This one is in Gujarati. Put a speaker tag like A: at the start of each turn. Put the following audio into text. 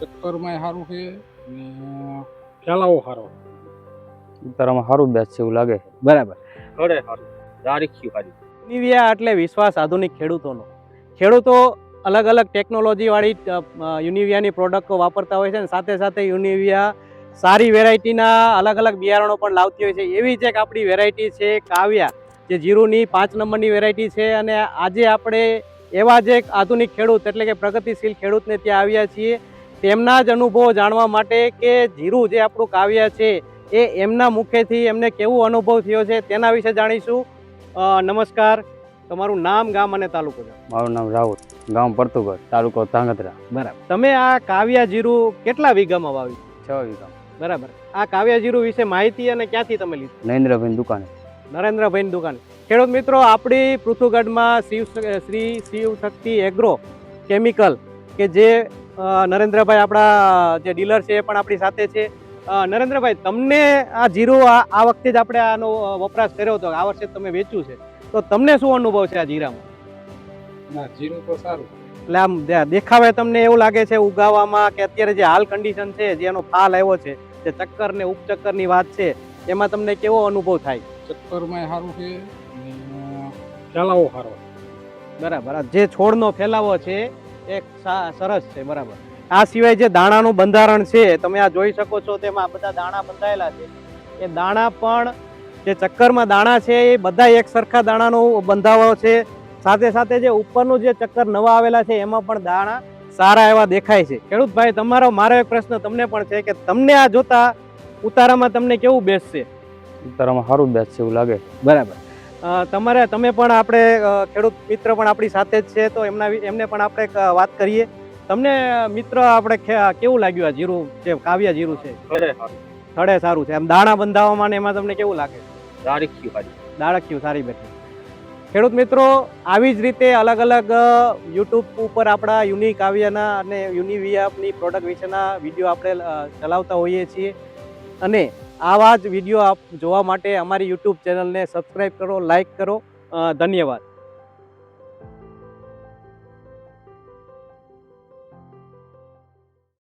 A: ચક્કરમાં સારું છે ને ફેલાવો સારો.
B: તારામાં સારું બેસ છે એવું લાગે.
C: બરાબર.
B: ખડે સારું તારીખ્યું સારી.
C: યુનિવિયા એટલે વિશ્વાસ આધુનિક ખેડૂતોનો. ખેડૂતો અલગ અલગ ટેકનોલોજીવાળી યુનિવિયાની પ્રોડક્ટો વાપરતા હોય છે, અને સાથે સાથે યુનિવિયા સારી વેરાયટીના અલગ અલગ બિયારણો પણ લાવતી હોય છે. એવી જ એક આપણી વેરાયટી છે કાવ્યા, જે જીરુની 5 નંબરની વેરાયટી છે. અને આજે આપણે એવા જ એક આધુનિક ખેડૂત એટલે કે પ્રગતિશીલ ખેડૂતને ત્યાં આવ્યા છીએ, તેમના જ અનુભવો જાણવા માટે કે જીરું જે આપણું કાવ્યા છે એ એમના મુખેથી એમને કેવો અનુભવ થયો છે તેના વિશે જાણીશું. નમસ્કાર, તમારું નામ, ગામ અને તાલુકો છે?
B: મારું નામ રાહુલ, ગામ પરતુગઢ, તાલુકો ધાંગધ્રા.
C: બરાબર. તમે આ કાવ્યા જીરું કેટલા વીઘામાં વાવ્યું?
B: 6 વીઘા.
C: બરાબર. આ કાવ્યા જીરું વિશે માહિતી અને ક્યાંથી તમે લીધી?
B: નરેન્દ્રભાઈ દુકાને.
C: નરેન્દ્રભાઈની દુકાન. ખેડૂત મિત્રો, આપણી પૃથુગઢમાં શ્રી શિવ શક્તિ એગ્રો કેમિકલ કે જે નરેન્દ્રભાઈ આપણા જે ડીલર છે એ પણ આપણી સાથે છે. નરેન્દ્રભાઈ, તમને આ જીરું આ વખતે જ આપણે આનો વપરાશ કર્યો હતો, આ વર્ષે તમે વેચ્યું છે, તો તમને શું અનુભવ છે આ જીરામાં?
A: ના, જીરું તો સારું.
C: એટલે આમ દેખાવે તમને એવું લાગે છે ઉગાવામાં કે અત્યારે જે હાલ કન્ડિશન છે, જે એનો ફાલ આવ્યો છે, જે ચક્કર ને ઉપચક્કરની વાત છે, એમાં તમને કેવો અનુભવ થાય?
A: ચક્કરમાં સારું છે ને ફેલાવો સારો.
C: બરાબર. જે છોડનો ફેલાવો છે એ સરસ છે. બરાબર. આ સિવાય જે દાણાનું બંધારણ છે, તમે આ જોઈ શકો છો, તેમાં બધા દાણા બંધાયેલા છે. એ દાણા પણ જે ચક્કરમાં દાણા છે એ બધા એક સરખા દાણાનો બંધાવો છે. સાથે સાથે જે ઉપરનું જે ચક્કર નવા આવેલા છે એમાં પણ દાણા સારા એવા દેખાય છે. ખેડૂત ભાઈ, મારો એક પ્રશ્ન તમને પણ છે કે તમને આ જોતા ઉતારામાં તમને કેવું બેસશે?
B: તારામાં સારું બેસ છે એવું લાગે.
C: બરાબર. તમે પણ આપણે ખેડૂત મિત્ર પણ આપણી સાથે જ છે, તો એમને પણ આપણે વાત કરીએ. તમને મિત્ર આપણે કેવું લાગ્યું આ જીરું, જે કાવ્યા જીરું છે? થડે સારું છે. આમ દાણા બંધાવવામાં એમાં તમને કેવું લાગે?
B: તારીખ્યું સારી.
C: દાળખ્યું સારી બેઠી. ખેડૂત મિત્રો, આવી જ રીતે અલગ અલગ યુટ્યુબ ઉપર આપણા યુનિક કાવ્યના અને યુનિવિયાની પ્રોડક્ટ વિશેના વિડીયો આપણે ચલાવતા હોઈએ છીએ. અને આવા જ વિડીયો આપ જોવા માટે અમારી યુટ્યુબ ચેનલને સબસ્ક્રાઈબ કરો, લાઈક કરો. ધન્યવાદ.